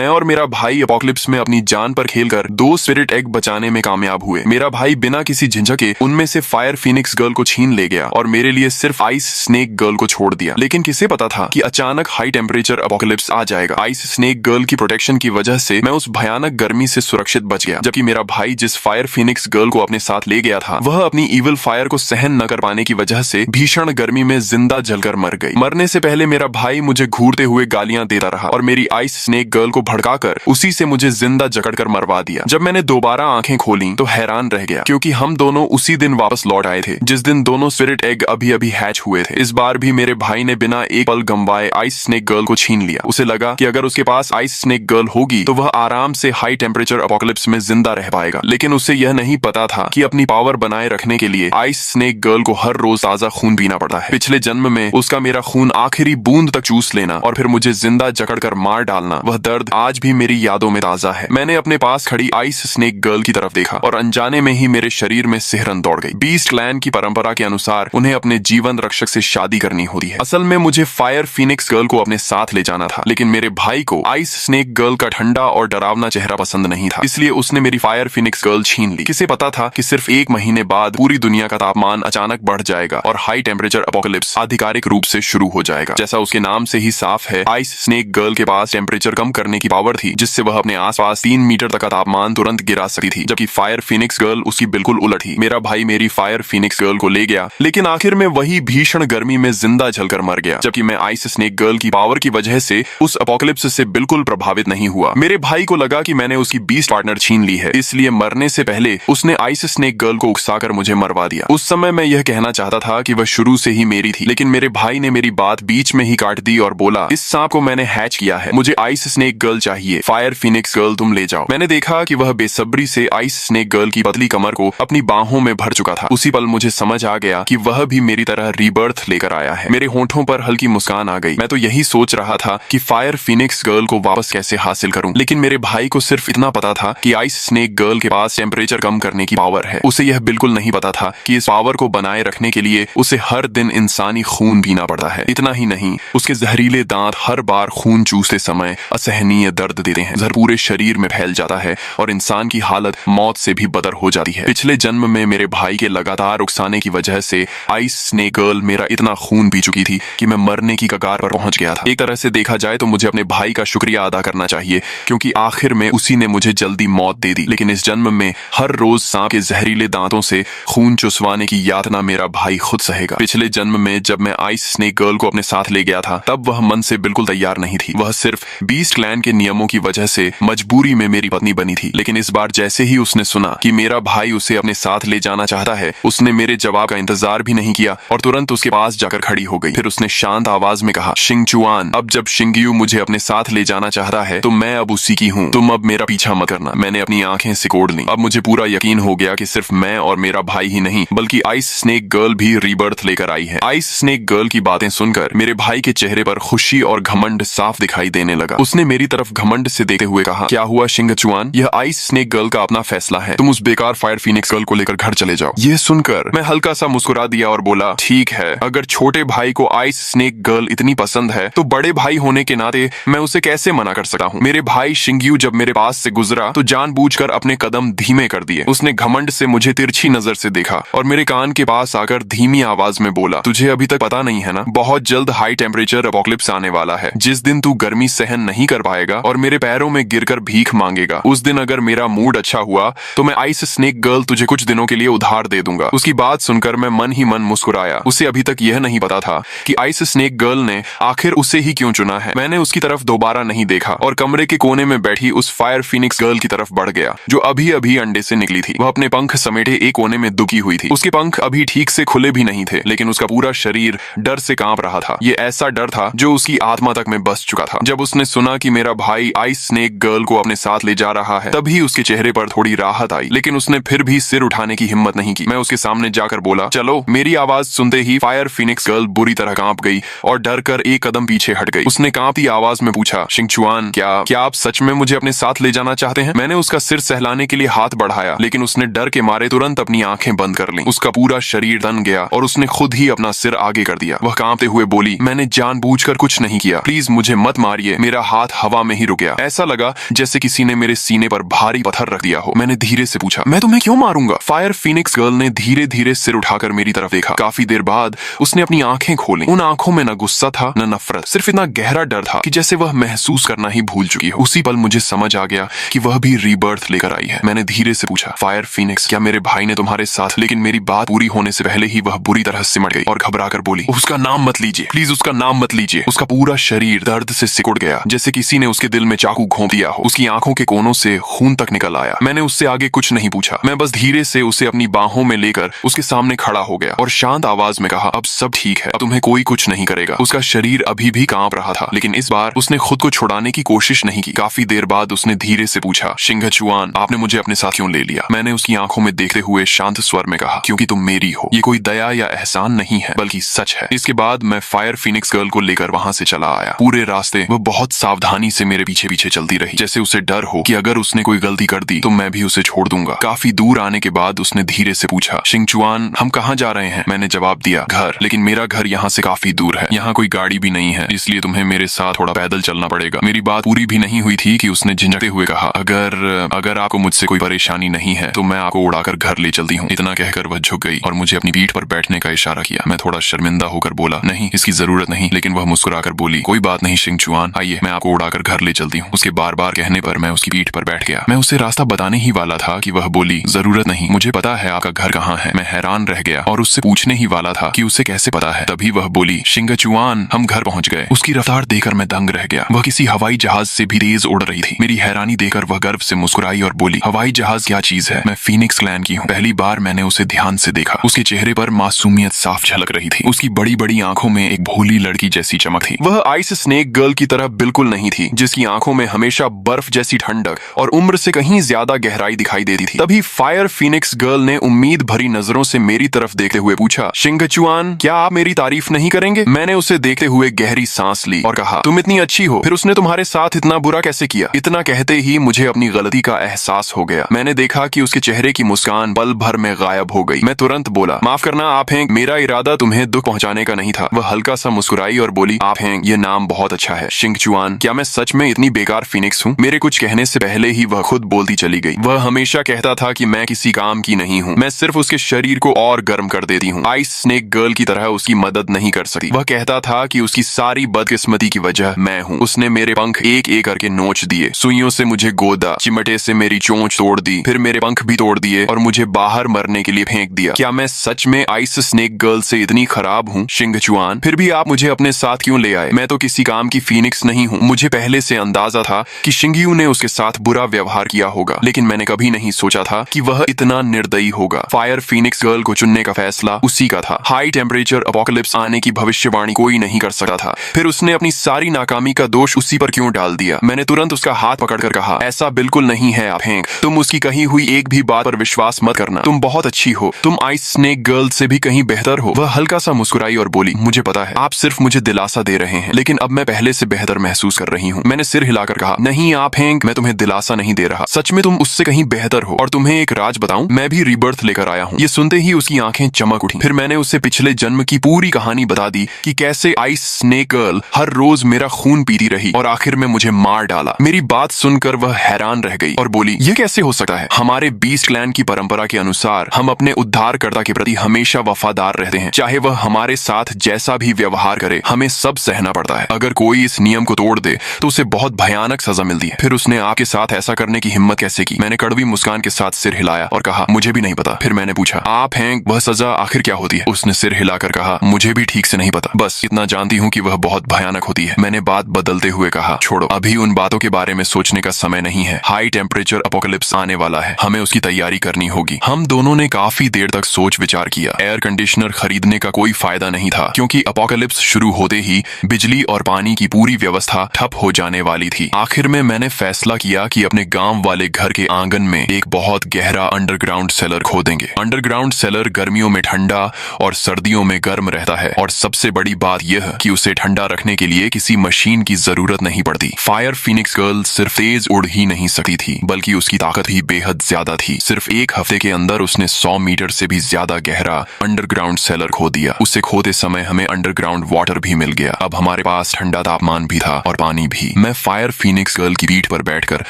मैं और मेरा भाई अपोकलिप्स में अपनी जान पर खेलकर 2 स्पिरिट एग बचाने में कामयाब हुए। मेरा भाई बिना किसी झिझके उनमें से फायर फीनिक्स गर्ल को छीन ले गया और मेरे लिए सिर्फ आइस स्नेक गर्ल को छोड़ दिया। लेकिन किसे पता था कि अचानक हाई टेम्परेचर अपोकलिप्स आ जाएगा। आइस स्नेक गर्ल की प्रोटेक्शन की वजह से मैं उस भयानक गर्मी से सुरक्षित बच गया, जबकि मेरा भाई जिस फायर फीनिक्स गर्ल को अपने साथ ले गया था वह अपनी इविल फायर को सहन न कर पाने की वजह से भीषण गर्मी में जिंदा जलकर मर गई। मरने से पहले मेरा भाई मुझे घूरते हुए गालियां देता रहा और मेरी आइस स्नेक गर्ल को भड़काकर उसी से मुझे जिंदा जकड़कर मरवा दिया। जब मैंने दोबारा आंखें खोली तो हैरान रह गया, क्योंकि हम दोनों उसी दिन वापस लौट आए थे जिस दिन दोनों स्पिरिट एग अभी अभी हैच हुए थे। इस बार भी मेरे भाई ने बिना एक पल गंवाए आइस स्नेक गर्ल को छीन लिया। उसे लगा कि अगर उसके पास आइस स्नेक गर्ल होगी तो वह आराम से हाई टेम्परेचर अपोकलिप्स में जिंदा रह पाएगा। लेकिन उसे यह नहीं पता था कि अपनी पावर बनाए रखने के लिए आइस स्नेक गर्ल को हर रोज ताजा खून पीना पड़ता है। पिछले जन्म में उसका मेरा खून आखिरी बूंद तक चूस लेना और फिर मुझे जिंदा जकड़कर मार डालना, वह दर्द आज भी मेरी यादों में ताजा है। मैंने अपने पास खड़ी आइस स्नेक गर्ल की तरफ देखा और अनजाने में ही मेरे शरीर में सिहरन दौड़ गई। बीस्ट क्लैन की परंपरा के अनुसार उन्हें अपने जीवन रक्षक से शादी करनी होती है। असल में मुझे फायर फीनिक्स गर्ल को अपने साथ ले जाना था, लेकिन मेरे भाई को आइस स्नेक गर्ल का ठंडा और डरावना चेहरा पसंद नहीं था, इसलिए उसने मेरी फायर फीनिक्स गर्ल छीन ली। किसे पता था कि सिर्फ 1 महीने बाद पूरी दुनिया का तापमान अचानक बढ़ जाएगा और हाई टेम्परेचर अपोकलिप्स आधिकारिक रूप से शुरू हो जाएगा। जैसा उसके नाम से ही साफ है, आइस स्नेक गर्ल के पास टेम्परेचर कम करने की पावर थी, जिससे वह अपने आसपास 3 मीटर तक का तापमान तुरंत गिरा सकती थी, जबकि फायर फीनिक्स गर्ल उसकी बिल्कुल उलट थी। मेरा भाई मेरी फायर फीनिक्स गर्ल को ले गया, लेकिन आखिर में वही भीषण गर्मी में जिंदा जलकर मर गया, जबकि मैं आइस स्नेक गर्ल की पावर की वजह से उस अपोकलिप्स से बिल्कुल प्रभावित नहीं हुआ। मेरे भाई को लगा कि मैंने उसकी बीस्ट पार्टनर छीन ली है, इसलिए मरने से पहले उसने आइस स्नेक गर्ल को उकसाकर मुझे मरवा दिया। उस समय मैं यह कहना चाहता था कि वह शुरू से ही मेरी थी, लेकिन मेरे भाई ने मेरी बात बीच में ही काट दी और बोला, इस सांप को मैंने हैच किया है, मुझे आइस स्नेक गर्ल चाहिए, फायर फीनिक्स गर्ल तुम ले जाओ। मैंने देखा कि वह बेसब्री से आइस स्नेक गर्ल की पतली कमर को अपनी बाहों में भर चुका था। उसी पल मुझे समझ आ गया कि वह भी मेरी तरह रीबर्थ लेकर आया है। मेरे होंठों पर हल्की मुस्कान आ गई। मैं तो यही सोच रहा था कि फायर फीनिक्स गर्ल को वापस कैसे हासिल करूं, लेकिन मेरे भाई को सिर्फ इतना पता था कि आइस स्नेक गर्ल के पास टेम्परेचर कम करने की पावर है। उसे यह बिल्कुल नहीं पता था कि इस पावर को बनाए रखने के लिए उसे हर दिन इंसानी खून पीना पड़ता है। इतना ही नहीं, उसके जहरीले दांत हर बार खून चूसते समय असहनीय दर्द देते हैं, जहर पूरे शरीर में फैल जाता है और इंसान की हालत मौत से भी बदतर हो जाती है। पिछले जन्म में मेरे भाई के लगातार उकसाने की वजह से आइस स्नेक गर्ल मेरा इतना खून पी चुकी थी कि मैं मरने की कगार पर पहुंच गया था। एक तरह से देखा जाए तो मुझे अपने भाई का शुक्रिया अदा करना चाहिए, क्योंकि आखिर में उसी ने मुझे जल्दी मौत दे दी। लेकिन इस जन्म में हर रोज सांप के जहरीले दांतों से खून चुसवाने की यातना मेरा भाई खुद सहेगा। पिछले जन्म में जब मैं आइस स्नेक गर्ल को अपने साथ ले गया था, तब वह मन से बिल्कुल तैयार नहीं थी। वह सिर्फ बीस्ट क्लैन के नियमों की वजह से मजबूरी में मेरी पत्नी बनी थी। लेकिन इस बार जैसे ही उसने सुना कि मेरा भाई उसे अपने साथ ले जाना चाहता है, उसने मेरे जवाब का इंतजार भी नहीं किया और तुरंत उसके पास जाकर खड़ी हो गई। फिर उसने शांत आवाज में कहा, शिंगचुआन, अब जब शिंगयू मुझे अपने साथ ले जाना चाहता है तो मैं अब उसी की हूँ, तुम अब मेरा पीछा मत करना। मैंने अपनी आंखें सिकोड़ ली। अब मुझे पूरा यकीन हो गया कि सिर्फ मैं और मेरा भाई ही नहीं, बल्कि आइस स्नेक गर्ल भी रीबर्थ लेकर आई है। आइस स्नेक गर्ल की बातें सुनकर मेरे भाई के चेहरे पर खुशी और घमंड साफ दिखाई देने लगा। उसने मेरी तरफ घमंड से देखते हुए कहा, क्या हुआ शिंगचुआन, यह आइस स्नेक गर्ल का अपना फैसला है, तुम उस बेकार फायर फीनिक्स गर्ल को लेकर घर चले जाओ। यह सुनकर मैं हल्का सा मुस्कुरा दिया और बोला, ठीक है, अगर छोटे भाई को आइस स्नेक गर्ल इतनी पसंद है तो बड़े भाई होने के नाते मैं उसे कैसे मना कर सकता हूँ। मेरे भाई शिंगयू जब मेरे पास से गुजरा तो जानबूझकर अपने कदम धीमे कर दिए। उसने घमंड से मुझे तिरछी नजर से देखा और मेरे कान के पास आकर धीमी आवाज में बोला, तुझे अभी तक पता नहीं है ना, बहुत जल्द हाई टेम्परेचर अपोकलिप्स आने वाला है। जिस दिन तू गर्मी सहन नहीं कर पाएगा और मेरे पैरों में गिरकर भीख मांगेगा, उस दिन अगर मेरा मूड अच्छा हुआ तो मैं आइस स्नेक गर्ल तुझे कुछ दिनों के लिए उधार दे दूंगा। उसकी बात सुनकर मैं मन ही मन मुस्कुराया। उसे अभी तक यह नहीं पता था कि आइस स्नेक गर्ल ने आखिर उसे ही क्यों चुना है। मैंने उसकी तरफ दोबारा नहीं देखा और कमरे के कोने में बैठी उस फायर फीनिक्स गर्ल की तरफ बढ़ गया, जो अभी अभी अंडे से निकली थी। वह अपने पंख समेटे एक कोने में दुखी हुई थी। उसके पंख अभी ठीक से खुले भी नहीं थे, लेकिन उसका पूरा शरीर डर से कांप रहा था। ये ऐसा डर था जो उसकी आत्मा तक में बस चुका था। जब उसने सुना कि मेरा भाई आइस स्नेक गर्ल को अपने साथ ले जा रहा है, तभी उसके चेहरे पर थोड़ी राहत आई, लेकिन उसने फिर भी सिर उठाने की हिम्मत नहीं की। मैं उसके सामने जाकर बोला, चलो। मेरी आवाज सुनते ही फायर फीनिक्स गर्ल बुरी तरह कांप गई और डर कर एक कदम पीछे हट गई। उसने कांपती आवाज में पूछा, शिंगचुआन, क्या आप सच में मुझे अपने साथ ले जाना चाहते हैं? मैंने उसका सिर सहलाने के लिए हाथ बढ़ाया, लेकिन उसने डर के मारे तुरंत अपनी आंखें बंद कर लीं। उसका पूरा शरीर तन गया और उसने खुद ही अपना सिर आगे कर दिया। वह कांपते हुए बोली, मैंने जानबूझकर कुछ नहीं किया, प्लीज मुझे मत मारिए। मेरा हाथ हवा में में ही रुक गया। ऐसा लगा जैसे किसी ने मेरे सीने पर भारी पत्थर रख दिया हो। मैंने धीरे से पूछा, मैं तुम्हें क्यों मारूंगा? फायर फीनिक्स गर्ल ने धीरे धीरे सिर उठाकर मेरी तरफ देखा। काफी देर बाद उसने अपनी आंखें खोली। उन आंखों में न गुस्सा था न नफरत, सिर्फ इतना गहरा डर था कि जैसे वह महसूस करना ही भूल चुकी हो। उसी पल मुझे समझ आ गया कि वह भी रीबर्थ लेकर आई है। मैंने धीरे से पूछा, फायर फीनिक्स, क्या मेरे भाई ने तुम्हारे साथ? लेकिन मेरी बात पूरी होने से पहले ही वह बुरी तरह सिमट गई और घबरा कर बोली, उसका नाम मत लीजिए, प्लीज उसका नाम मत लीजिए। उसका पूरा शरीर दर्द से सिकुड़ गया, जैसे किसी ने उसके दिल में चाकू घोंप दिया हो। उसकी आंखों के कोनों से खून तक निकल आया। मैंने उससे आगे कुछ नहीं पूछा। मैं बस धीरे से उसे अपनी बाहों में लेकर उसके सामने खड़ा हो गया और शांत आवाज में कहा, अब सब ठीक है, अब तुम्हें कोई कुछ नहीं करेगा। उसका शरीर अभी भी कांप रहा था, लेकिन इस बार उसने खुद को छुड़ाने की कोशिश नहीं की। काफी देर बाद उसने धीरे से पूछा, शिंगचुआन, आपने मुझे अपने साथ क्यों ले लिया? मैंने उसकी आंखों में देखते हुए शांत स्वर में कहा, क्योंकि तुम मेरी हो। ये कोई दया या एहसान नहीं है, बल्कि सच है। इसके बाद मैं फायर फीनिक्स गर्ल को लेकर वहां से चला आया। पूरे रास्ते वह बहुत सावधानी से मेरे पीछे पीछे चलती रही, जैसे उसे डर हो कि अगर उसने कोई गलती कर दी तो मैं भी उसे छोड़ दूंगा। काफी दूर आने के बाद उसने धीरे से पूछा, शिंगचुआन, हम कहाँ जा रहे हैं? मैंने जवाब दिया, घर, लेकिन मेरा घर यहाँ से काफी दूर है। यहाँ कोई गाड़ी भी नहीं है, इसलिए तुम्हें मेरे साथ थोड़ा पैदल चलना पड़ेगा। मेरी बात पूरी भी नहीं हुई थी कि उसने झिझकते हुए कहा, अगर आपको मुझसे कोई परेशानी नहीं है तो मैं आपको उड़ाकर घर ले चलती हूँ। इतना कहकर वह झुक गई और मुझे अपनी पीठ पर बैठने का इशारा किया। मैं थोड़ा शर्मिंदा होकर बोला, नहीं, इसकी जरूरत नहीं। लेकिन वह मुस्कुराकर बोली, कोई बात नहीं शिंगचुआन, आइए, मैं आपको उड़ाकर घर ले चलती हूँ। उसके बार बार कहने पर मैं उसकी पीठ पर बैठ गया। मैं उसे रास्ता बताने ही वाला था कि वह बोली, जरूरत नहीं, मुझे पता है आपका घर कहाँ है। मैं हैरान रह गया और उससे पूछने ही वाला था कि उसे कैसे पता है। तभी वह बोली, शिंगचुआन, हम घर पहुंच गए। उसकी रफ्तार देखकर मैं दंग रह गया। वह किसी हवाई जहाज से भी तेज उड़ रही थी। मेरी हैरानी देखकर वह गर्व से मुस्कुराई और बोली, हवाई जहाज क्या चीज है? मैं फीनिक्स क्लैन की हूँ। पहली बार मैंने उसे ध्यान से देखा। उसके चेहरे पर मासूमियत साफ झलक रही थी। उसकी बड़ी बड़ी आंखों में एक भोली लड़की जैसी चमक थी। वह आइस स्नेक गर्ल की तरह बिल्कुल नहीं थी, जिसकी आंखों में हमेशा बर्फ जैसी ठंडक और उम्र से कहीं ज्यादा गहराई दिखाई देती थी। तभी फायर फीनिक्स गर्ल ने उम्मीद भरी नजरों से मेरी तरफ देखते हुए पूछा, शिंगचुआन, क्या आप मेरी तारीफ नहीं करेंगे? मैंने उसे देखते हुए गहरी सांस ली और कहा, तुम इतनी अच्छी हो, फिर उसने तुम्हारे साथ इतना बुरा कैसे किया? इतना कहते ही मुझे अपनी गलती का एहसास हो गया। मैंने देखा कि उसके चेहरे की मुस्कान पल भर में गायब हो गई। मैं तुरंत बोला, माफ करना आप हैं, मेरा इरादा तुम्हें दुख पहुंचाने का नहीं था। वह हल्का सा मुस्कुराई और बोली, आप हैं, ये नाम बहुत अच्छा है। शिंगचुआन, क्या मैं सच में इतनी बेकार फीनिक्स हूँ? मेरे कुछ कहने से पहले ही वह खुद बोलती चली गई। वह हमेशा कहता था कि मैं किसी काम की नहीं हूँ, मैं सिर्फ उसके शरीर को और गर्म कर देती हूँ। आइस स्नेक गर्ल की तरह उसकी मदद नहीं कर सकती। वह कहता था कि उसकी सारी बदकिस्मती की वजह मैं हूँ। उसने मेरे पंख एक एक करके नोच दिए, सुइयों से मुझे गोदा, चिमटे से मेरी चोंच तोड़ दी, फिर मेरे पंख भी तोड़ दिए और मुझे बाहर मरने के लिए फेंक दिया। क्या मैं सच में आइस स्नेक गर्ल से इतनी खराब हूँ? शिंगचुआन, फिर भी आप मुझे अपने साथ क्यों ले आए? मैं तो किसी काम की फीनिक्स नहीं हूँ। मुझे पहले से अंदाजा था कि शिंगयू ने उसके साथ बुरा व्यवहार किया होगा, लेकिन मैंने कभी नहीं सोचा था कि वह इतना निर्दयी होगा। फायर फीनिक्स गर्ल को चुनने का फैसला उसी का था। हाई टेम्परेचर अपोकलिप्स आने की भविष्यवाणी कोई नहीं कर सकता था। फिर उसने अपनी सारी नाकामी का दोष उसी पर क्यों डाल दिया? मैंने तुरंत उसका हाथ पकड़कर कहा, ऐसा बिल्कुल नहीं है आप हैं, तुम उसकी कही हुई एक भी बात पर विश्वास मत करना। तुम बहुत अच्छी हो, तुम आइस स्नेक गर्ल से भी कहीं बेहतर हो। वह हल्का सा मुस्कुराई और बोली, मुझे पता है, आप सिर्फ मुझे दिलासा दे रहे हैं, लेकिन अब मैं पहले से बेहतर महसूस कर रही हूँ। मैंने सिर हिलाकर कहा, नहीं आप हैं, मैं तुम्हें दिलासा नहीं दे रहा, सच में तुम उससे कहीं बेहतर हो। और तुम्हें एक राज बताऊं, मैं भी रीबर्थ लेकर आया हूँ। ये सुनते ही उसकी आंखें चमक उठी। फिर मैंने उससे पिछले जन्म की पूरी कहानी बता दी कि कैसे आइस स्नेक गर्ल हर रोज मेरा खून पीती रही और आखिर में मुझे मार डाला। मेरी बात सुनकर वह हैरान रह गई और बोली, ये कैसे हो सकता है? हमारे बीस्ट क्लैन की परंपरा के अनुसार हम अपने उद्धारकर्ता के प्रति हमेशा वफादार रहते हैं, चाहे वह हमारे साथ जैसा भी व्यवहार करे, हमें सब सहना पड़ता है। अगर कोई इस नियम को तोड़ दे तो उसे बहुत भयानक सजा मिलती है। फिर उसने आपके साथ ऐसा करने की हिम्मत कैसे की? मैंने कड़वी मुस्कान के साथ सिर हिलाया और कहा, मुझे भी नहीं पता। फिर मैंने पूछा, आप हैं, वह सजा आखिर क्या होती है? उसने सिर हिलाकर कहा, मुझे भी ठीक से नहीं पता, बस इतना जानती हूँ कि वह बहुत भयानक होती है। मैंने बात बदलते हुए कहा, छोड़ो, अभी उन बातों के बारे में सोचने का समय नहीं है। हाई टेम्परेचर अपोकलिप्स आने वाला है, हमें उसकी तैयारी करनी होगी। हम दोनों ने काफी देर तक सोच विचार किया। एयर कंडीशनर खरीदने का कोई फायदा नहीं था, क्योंकि अपोकलिप्स शुरू होते ही बिजली और पानी की पूरी व्यवस्था ठप हो जाने वाली थी। आखिर में मैंने फैसला किया कि अपने गांव वाले घर के आंगन में एक बहुत गहरा अंडरग्राउंड सेलर खोदेंगे। अंडरग्राउंड सेलर गर्मियों में ठंडा और सर्दियों में गर्म रहता है, और सबसे बड़ी बात यह कि उसे ठंडा रखने के लिए किसी मशीन की जरूरत नहीं पड़ती। फायर फीनिक्स गर्ल सिर्फ तेज उड़ ही नहीं सकती थी, बल्कि उसकी ताकत भी बेहद ज्यादा थी। सिर्फ एक हफ्ते के अंदर उसने 100 मीटर से भी ज्यादा गहरा अंडरग्राउंड सेलर खो दिया। उसे खोदे समय हमें अंडरग्राउंड वाटर भी मिल गया। अब हमारे पास ठंडा तापमान भी था और पानी भी। मैं फायर फीनिक्स गर्ल की पीठ पर बैठकर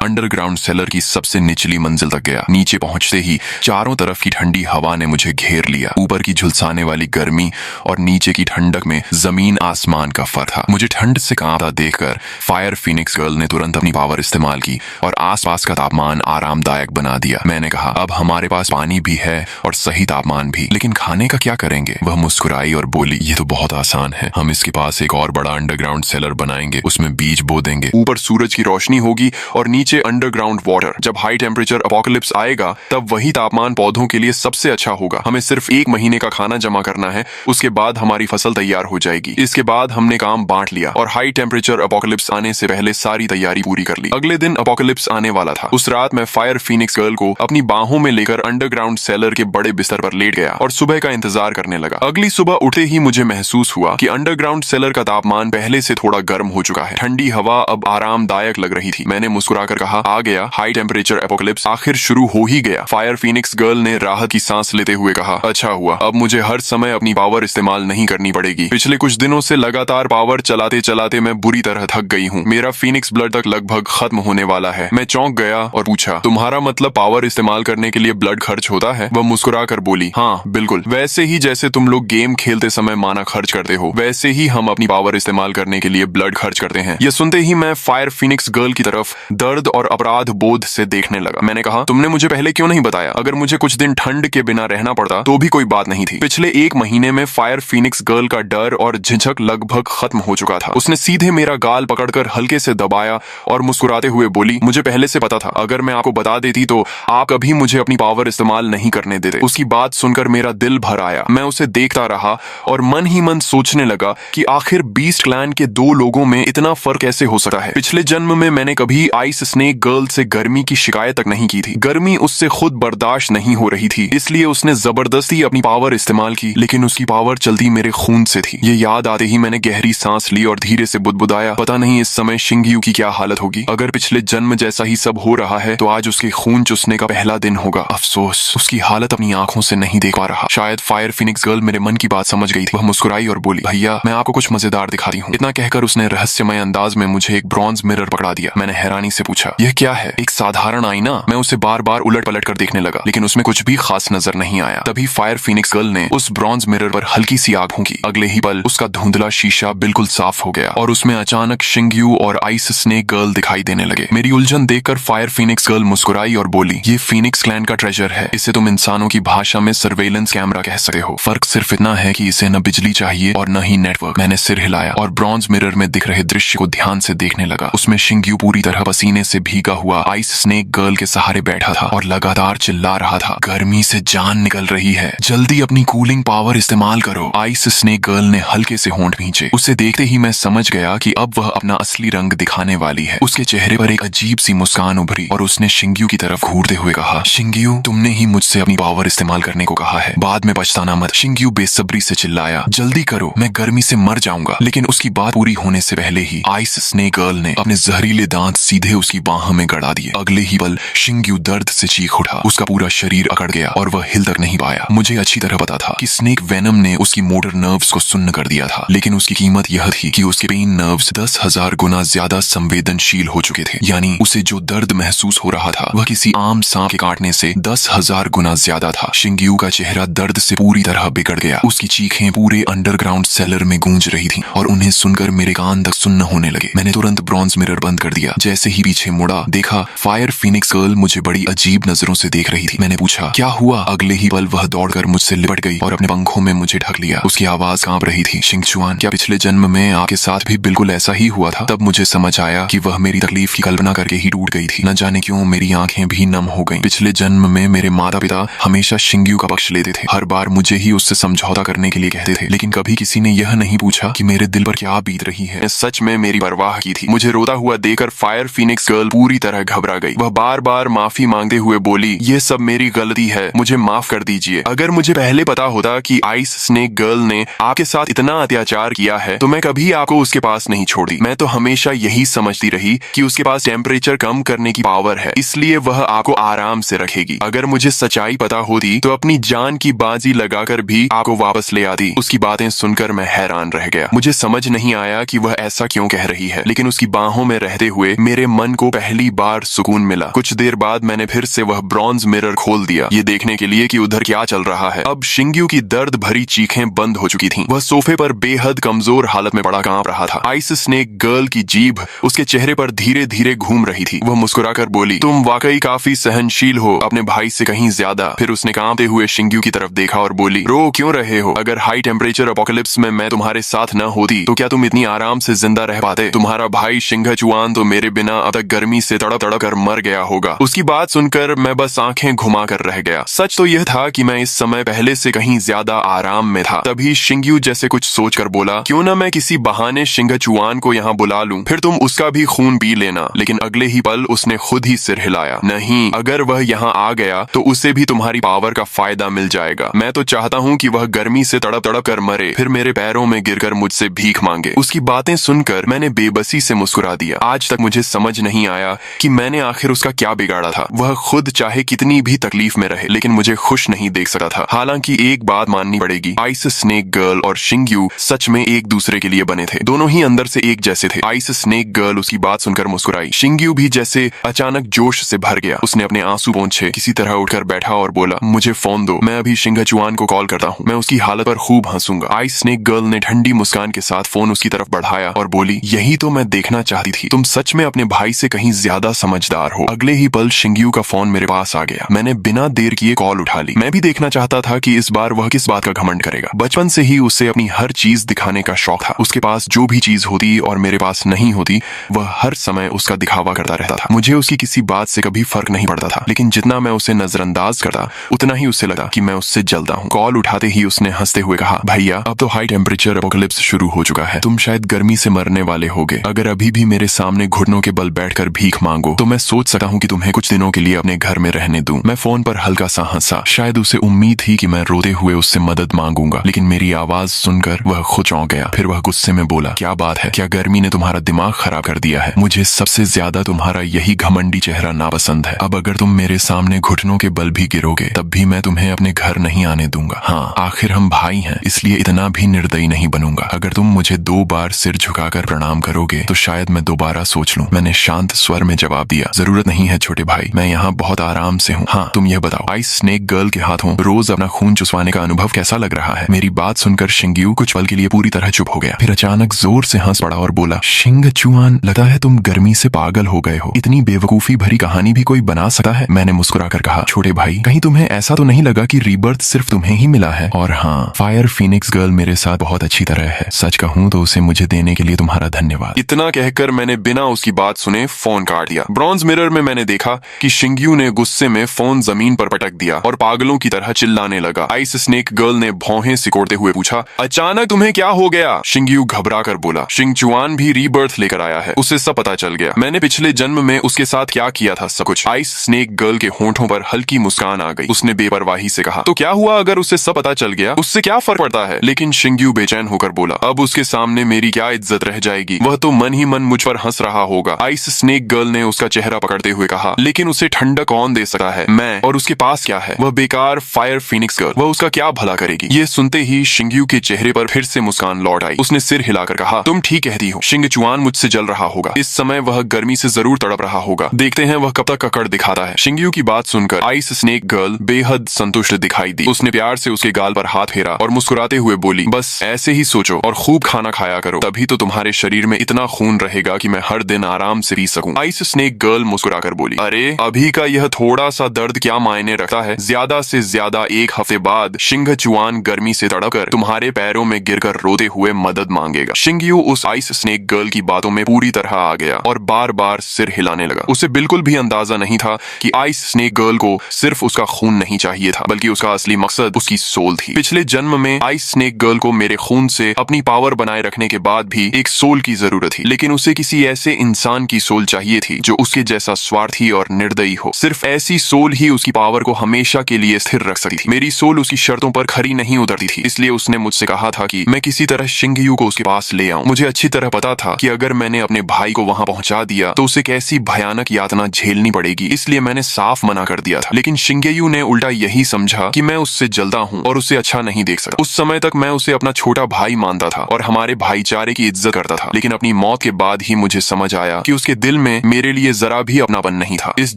अंडरग्राउंड सेलर की सबसे निचली मंजिल तक गया। नीचे पहुंचते ही चारों तरफ की ठंडी हवा ने मुझे घेर लिया। ऊपर की झुलसाने वाली गर्मी और नीचे की ठंडक में जमीन आसमान का फर्क था। मुझे ठंड से कांपता देखकर फायर फीनिक्स गर्ल ने तुरंत अपनी पावर इस्तेमाल की और आसपास का तापमान आरामदायक बना दिया। मैंने कहा, अब हमारे पास पानी भी है और सही तापमान भी, लेकिन खाने का क्या करेंगे? वह मुस्कुराई और बोली, ये तो बहुत आसान है। हम इसके पास एक और बड़ा अंडरग्राउंड सेलर बनाएंगे, उसमें बीज बो देंगे, ऊपर सूरज की रोशनी होगी और नीचे अंडरग्राउंड वाटर। जब हाई टेम्परेचर अपोकलिप्स आएगा तब वही तापमान पौधों के लिए सबसे अच्छा होगा। हमें सिर्फ 1 महीने का खाना जमा करना है, उसके बाद हमारी फसल तैयार हो जाएगी। इसके बाद हमने काम बांट लिया और हाई टेम्परेचर अपोकलिप्स आने से पहले सारी तैयारी पूरी कर ली। अगले दिन अपोकलिप्स आने वाला था। उस रात मैं फायर फीनिक्स गर्ल को अपनी बाहों में लेकर अंडरग्राउंड सेलर के बड़े बिस्तर पर लेट गया और सुबह का इंतजार करने लगा। अगली सुबह उठते ही मुझे महसूस हुआ कि अंडरग्राउंड सेलर का तापमान पहले से थोड़ा गर्म हो चुका है। ठंडी हवा अब आरामदायक लग रही थी। मैंने मुस्कुराकर कहा, आ गया हाई टेम्परेचर एपोकलिप्स, आखिर शुरू हो ही गया। फायर फीनिक्स गर्ल ने राहत की सांस लेते हुए कहा, अच्छा हुआ, अब मुझे हर समय अपनी पावर इस्तेमाल नहीं करनी पड़ेगी। पिछले कुछ दिनों से लगातार पावर चलाते चलाते मैं बुरी तरह थक गई हूँ। मेरा फीनिक्स ब्लड तक लगभग खत्म होने वाला है। मैं चौंक गया और पूछा, तुम्हारा मतलब पावर इस्तेमाल करने के लिए ब्लड खर्च होता है? वह मुस्कुराकर बोली, हाँ बिल्कुल, वैसे ही जैसे तुम लोग गेम खेलते समय माना खर्च करते हो, वैसे ही हम अपनी पावर इस्तेमाल करने के लिए ब्लड खर्च करते हैं। यह सुनते ही मैं फायर फीनिक्स गर्ल की तरफ दर्द और अपराध बोध से देखने लगा। मैंने कहा, तुमने मुझे पहले क्यों नहीं बताया? अगर मुझे कुछ दिन ठंड के बिना रहना पड़ता तो भी कोई बात नहीं थी। पिछले 1 महीने में फायर फीनिक्स गर्ल का डर और झिझक लगभग खत्म हो चुका था। उसने सीधे मेरा गाल पकड़कर हल्के से दबाया और मुस्कुराते हुए बोली, मुझे पहले से पता था, अगर मैं आपको बता देती तो आप कभी मुझे अपनी पावर इस्तेमाल नहीं करने देते। उसकी बात सुनकर मेरा दिल भर आया। मैं उसे देखता रहा और मन ही मन सोचने लगा कि आखिर बीस्ट क्लैन के 2 लोगों में इतना फर्क कैसे हो सकता है। पिछले जन्म में मैंने कभी आइस स्नेक गर्ल से गर्मी की शिकायत तक नहीं की थी। गर्मी उससे खुद बर्दाश्त नहीं हो रही थी, इसलिए उसने जबरदस्ती अपनी पावर इस्तेमाल की, लेकिन उसकी पावर चलती मेरे खून से थी। ये याद आते ही मैंने गहरी सांस ली और धीरे से बुदबुदाया, पता नहीं इस समय शिंगयू की क्या हालत होगी। अगर पिछले जन्म जैसा ही सब हो रहा है तो आज उसके खून चूसने का पहला दिन होगा। अफसोस, उसकी हालत अपनी आंखों से नहीं देख पा रहा। शायद फायर फीनिक्स गर्ल मेरे मन की बात समझ गई थी। वह मुस्कुराई और बोली, भैया मैं आपको कुछ मजेदार दिखाती हूँ। इतना कहकर उसने रहस्यमय अंदाज में मुझे एक ब्रॉन्ज मिरर पकड़ा दिया। मैंने हैरानी से पूछा, यह क्या है? एक साधारण आईना? मैं उसे बार बार उलट पलट कर देखने लगा, लेकिन उसमें कुछ भी खास नजर नहीं आया। तभी फायर फीनिक्स गर्ल ने उस ब्रॉन्ज मिरर पर हल्की सी आग फूंकी। अगले ही पल उसका धुंधला शीशा बिल्कुल साफ हो गया और उसमें अचानक शिंगयू और आइस स्नेक गर्ल दिखाई देने लगे। मेरी उलझन देखकर फायर फीनिक्स गर्ल मुस्कुराई और बोली, ये फीनिक्स क्लैन का ट्रेजर है। इसे तुम इंसानों की भाषा में सर्वेलेंस कैमरा कह सकते हो। फर्क सिर्फ इतना है कि इसे न बिजली चाहिए और न ही नेटवर्क। मैंने सिर हिलाया और ब्रॉन्ज मिरर में दिख रहे दृश्य को ध्यान से देखने लगा। उसमें शिंगयू पूरी तरह पसीने से भीगा हुआ आइस स्नेक गर्ल के सहारे बैठा था और लगातार चिल्ला रहा था, गर्मी से जान निकल रही है, जल्दी अपनी कूलिंग पावर इस्तेमाल करो। आइस स्नेक गर्ल ने हल्के से होंठ भींचे। उसे देखते ही मैं समझ गया कि अब वह अपना असली रंग दिखाने वाली है। उसके चेहरे पर एक अजीब सी मुस्कान उभरी और उसने शिंगयू की तरफ घूरते हुए कहा, शिंगयू तुमने ही मुझसे अपनी पावर इस्तेमाल करने को कहा है, बाद में पछताना मत। शिंगयू बेसब्री से चिल्लाया, जल्दी करो, मैं गर्मी से मर जाऊंगा। लेकिन उसकी बात पूरी होने से पहले ही आइस स्नेक गर्ल ने अपने जहरीले दांत सीधे उसकी बाह में गड़ा दिए। अगले ही पल शिंगयू दर्द से चीख उठा। उसका पूरा शरीर अकड़ गया और वह हिल तक नहीं पाया। मुझे अच्छी तरह पता था कि स्नेक वेनम ने उसकी मोटर नर्व्स को सुन्न कर दिया था, लेकिन उसकी कीमत यह थी कि उसके पेन नर्व्स 10,000 गुना ज्यादा संवेदनशील हो चुके थे। यानी उसे जो दर्द महसूस हो रहा था वह किसी आम सांप के काटने से 10,000 गुना ज्यादा था। शिंगयू का चेहरा दर्द से पूरी तरह बिगड़ गया। उसकी चीखें पूरे अंडरग्राउंड सेलर में गूंज रही थीं और उन्हें सुनकर मेरे कान तक सुन्न होने लगे। मैंने तुरंत ब्रॉन्ज मिरर बंद कर दिया। जैसे ही पीछे मुड़ा, देखा फायर फीनिक्स गर्ल मुझे बड़ी अजीब नजरों से देख रही थी। मैंने पूछा, क्या हुआ? अगले ही पल वह दौड़कर मुझसे लिपट गई और अपने पंखों में मुझे ढक लिया। उसकी आवाज कांप रही थी, शिंगचुआन, क्या पिछले जन्म में आपके साथ भी बिल्कुल ऐसा ही हुआ था? तब मुझे समझ आया कि वह मेरी तकलीफ की कल्पना करके ही टूट गई थी। न जाने क्यों मेरी आंखें भी नम हो गईं। पिछले जन्म में मेरे माता पिता हमेशा शिंगयू का पक्ष लेते थे। हर बार मुझे ही उससे समझौता करने के लिए कहते थे, लेकिन कभी किसी ने यह नहीं पूछा कि मेरे दिल पर क्या बीत रही है। सच में मेरी परवाह की थी। मुझे रोता हुआ देखकर फायर फीनिक्स गर्ल पूरी तरह घबरा गई। वह बार बार माफी मांगते हुए बोली, ये सब मेरी गलती है, मुझे माफ कर दीजिए। अगर मुझे पहले पता होता कि आइस स्नेक गर्ल ने आपके साथ इतना अत्याचार किया है तो मैं कभी आपको उसके पास नहीं छोड़ी। मैं तो हमेशा यही समझती रही कि उसके पास टेम्परेचर कम करने की पावर है, इसलिए वह आपको आराम से रखेगी। अगर मुझे सच्चाई पता होती तो अपनी जान की बाजी लगाकर भी आपको वापस ले आती। उसकी बातें सुनकर मैं हैरान रह गया। मुझे समझ नहीं आया कि वह ऐसा क्यों कह रही है, लेकिन उसकी बाहों में रहते हुए मेरे मन को पहली बार सुकून मिला। कुछ देर बाद मैंने फिर से वह ब्रॉन्ज मिरर खोल दिया, ये देखने के लिए कि उधर क्या चल रहा है। अब शिंग्यू की दर्द भरी चीखें बंद हो चुकी थीं। वह सोफे पर बेहद कमजोर हालत में पड़ा कांप रहा था। आइस स्नेक गर्ल की जीभ उसके चेहरे पर धीरे धीरे घूम रही थी। वह मुस्कुराकर बोली, तुम वाकई काफी सहनशील हो, अपने भाई से कहीं ज्यादा। फिर उसने कांपते हुए शिंग्यू की तरफ देखा और बोली, रो क्यों रहे हो? अगर हाई टेम्परेचर अपोकलिप्स में मैं तुम्हारे साथ न होती तो क्या तुम इतनी आराम से जिंदा रह पाते? तुम्हारा भाई शिंगचुआन तो मेरे बिना अब तक गर्मी से तड़प तड़प कर मर गया होगा। उसकी बात सुनकर मैं बस आंखें घुमाकर रह गया। सच तो यह था कि मैं इस समय पहले से कहीं ज्यादा आराम में था। तभी शिंग्यू जैसे कुछ सोचकर बोला, क्यों ना मैं किसी बहाने शिंगचुआन को यहाँ बुला लूं, फिर तुम उसका भी खून पी लेना। लेकिन अगले ही पल उसने खुद ही सिर हिलाया, नहीं, अगर वह यहाँ आ गया तो उसे भी तुम्हारी पावर का फायदा मिल जाएगा। मैं तो चाहता हूँ कि वह गर्मी से तड़प तड़प कर मरे, फिर मेरे पैरों में गिरकर मुझसे भीख मांगे। उसकी बातें सुनकर मैंने बेबसी से मुस्कुरा दिया। आज तक मुझे समझ नहीं आया कि मैंने आखिर उसका क्या बिगाड़ा था। वह खुद चाहे कितनी भी तकलीफ में रहे, लेकिन मुझे खुश नहीं देख सकता था। हालांकि एक बात माननी पड़ेगी, आइस स्नेक गर्ल और शिंग्यू सच में एक दूसरे के लिए बने थे। दोनों ही अंदर से एक जैसे थे। आइस स्नेक गर्ल उसकी बात सुनकर मुस्कुराई। शिंग्यू भी जैसे अचानक जोश से भर गया। उसने अपने आंसू पोंछे किसी तरह उठकर बैठा और बोला, मुझे फोन दो, मैं अभी शिंगचुआन को कॉल करता हूँ। मैं उसकी हालत पर खूब हंसूंगा। आइस स्नेक गर्ल ने ठंडी मुस्कान के साथ फोन उसकी तरफ बढ़ाया और बोली, यही तो मैं देखना चाहती थी, तुम सच में अपने भाई से कहीं ज्यादा समझदार हो। अगले ही पल शिंग्यू का फोन मेरे पास आ गया। मैंने बिना देर किए कॉल उठा ली। मैं भी देखना चाहता था कि इस बार वह किस बात का घमंड करेगा। बचपन से ही उसे अपनी हर चीज दिखाने का शौक था। उसके पास जो भी चीज होती और मेरे पास नहीं होती, वह हर समय उसका दिखावा करता रहता था। मुझे उसकी किसी बात से कभी फर्क नहीं पड़ता था, लेकिन जितना मैं उसे नजरअंदाज करता उतना ही उसे लगा कि मैं उससे जलता हूँ। कॉल उठाते ही उसने हंसते हुए कहा, भैया अब तो हाई टेम्परेचर एपोकलिप्स शुरू हो चुका है, तुम शायद गर्मी से मरने वाले होगे। अगर अभी भी मेरे सामने घुटनों के बल बैठकर भीख मांगो तो मैं सोच सकता हूँ कि तुम्हें कुछ दिनों के लिए अपने घर में रहने दूं। मैं फोन पर हल्का सा हंसा। शायद उसे उम्मीद थी कि मैं रोते हुए उससे मदद मांगूंगा, लेकिन मेरी आवाज सुनकर वह खुद चौंक गया। फिर वह गुस्से में बोला, क्या बात है, क्या गर्मी ने तुम्हारा दिमाग खराब कर दिया है? मुझे सबसे ज्यादा तुम्हारा यही घमंडी चेहरा नापसंद है। अब अगर तुम मेरे सामने घुटनों के बल भी गिरोगे तब भी मैं तुम्हें अपने घर नहीं आने दूंगा। हाँ, आखिर हम भाई हैं, इसलिए इतना भी निर्दयी नहीं बनूंगा। अगर तुम मुझे 2 बार सिर झुकाकर प्रणाम करोगे तो शायद मैं दोबारा सोच लूं। मैंने शांत स्वर में जवाब दिया, जरूरत नहीं है छोटे भाई, मैं यहाँ बहुत आराम से हूँ। हाँ, तुम यह बताओ, आइस स्नेक गर्ल के हाथों रोज अपना खून चुसवाने का अनुभव कैसा लग रहा है? मेरी बात सुनकर शिंग्यू कुछ पल के लिए पूरी तरह चुप हो गया। फिर अचानक जोर से हंस पड़ा और बोला, शिंगचुआन, लगता है तुम गर्मी से पागल हो गए हो। इतनी बेवकूफी भरी कहानी भी कोई बना सकता है? मैंने मुस्कुराकर कहा, छोटे भाई, कहीं तुम्हें ऐसा तो नहीं लगा कि रीबर्थ सिर्फ तुम्हें ही मिला है? और हाँ, फायर फीनिक्स गर्ल मेरे साथ बहुत अच्छी तरह है। सच कहूँ तो उसे मुझे देने के लिए तुम्हारा धन्यवाद। इतना कहकर मैंने बिना उसकी बात सुने फोन काट दिया। ब्रॉन्ज मिरर में मैंने देखा कि शिंग्यू ने गुस्से में फोन जमीन पर पटक दिया और पागलों की तरह चिल्लाने लगा। आइस स्नेक गर्ल ने भौहें सिकोड़ते हुए पूछा, अचानक तुम्हें क्या हो गया? शिंग्यू घबरा कर बोला, शिंगचुआन भी रीबर्थ लेकर आया है, उसे सब पता चल गया। मैंने पिछले जन्म में उसके साथ क्या किया था सब कुछ। आइस स्नेक गर्ल के होंठों पर हल्की मुस्कान आ गई। उसने बेपरवाही से कहा, तो क्या हुआ अगर उसे सब पता चल गया? उससे क्या फर्क पड़ता है? लेकिन शिंग्यू बेचैन होकर बोला, अब उसके सामने मेरी क्या इज्जत रह जाएगी? वह तो मन ही मन मुझ पर हंस रहा होगा। आइस स्नेक गर्ल ने उसका चेहरा पकड़ते हुए कहा, लेकिन उसे ठंडक कौन दे सकता है? मैं। और उसके पास क्या है? वह बेकार फायर फीनिक्स गर्ल, वह उसका क्या भला करेगी? ये सुनते ही शिंग्यू के चेहरे पर फिर से मुस्कान लौट आई। उसने सिर हिलाकर कहा, तुम ठीक कहती हो, शिंगचुआन मुझसे जल रहा होगा। इस समय वह गर्मी से जरूर तड़प रहा होगा। देखते हैं वह कब तक ककड़ दिखाता है। शिंग्यू की बात सुनकर आइस स्नेक गर्ल बेहद संतुष्ट दिखाई दी। उसने प्यार से उसके गाल पर हाथ फेरा और मुस्कुराते हुए बोली, बस ऐसे ही सोचो और खूब खाना खाया करो, तभी तो तुम्हारे शरीर में इतना खून रहेगा कि मैं हर दिन आराम से पी सकूं। आइस स्नेक गर्ल मुस्कुराकर बोली, अरे अभी का यह थोड़ा सा दर्द क्या मायने रखता है? ज्यादा से ज्यादा 1 हफ्ते बाद शिंगचुआन गर्मी से तड़पकर तुम्हारे पैरों में गिरकर रोते हुए मदद मांगेगा। शिंग्यू उस आइस स्नेक गर्ल की बातों में पूरी तरह आ गया और बार बार सिर हिलाने लगा। उसे बिल्कुल भी अंदाजा नहीं था कि आइस स्नेक गर्ल को सिर्फ उसका खून नहीं चाहिए था, बल्कि उसका असली मकसद उसकी सोल थी। पिछले जन्म में आइस स्नेक गर्ल को मेरे खून से अपनी पावर बनाए रखने के बाद भी एक सोल की जरूरत थी, लेकिन उसे किसी ऐसे इंसान की सोल चाहिए थी जो उसके जैसा स्वार्थी और निर्दयी हो। सिर्फ ऐसी सोल ही उसकी पावर को हमेशा के लिए स्थिर रख सकती थी। मेरी सोल उसकी शर्तों पर खरी नहीं उतरती थी, इसलिए उसने मुझसे कहा था कि मैं किसी तरह शिंग्यू को उसके पास ले आऊं। मुझे अच्छी तरह पता था कि अगर मैंने अपने भाई को वहां पहुंचा दिया तो उसे कैसी भयानक यातना झेलनी पड़ेगी, इसलिए मैंने साफ मना कर दिया था। लेकिन शिंगेयू ने उल्टा यही समझा कि मैं उससे जलता हूं और उसे अच्छा नहीं देख सकता। उस समय तक मैं उसे अपना छोटा भाई मानता था और हमारे भाईचारे की इज्जत करता था, लेकिन अपनी मौत के बाद ही मुझे समझ आया कि उसके दिल में मेरे लिए जरा भी अपनापन नहीं था। इस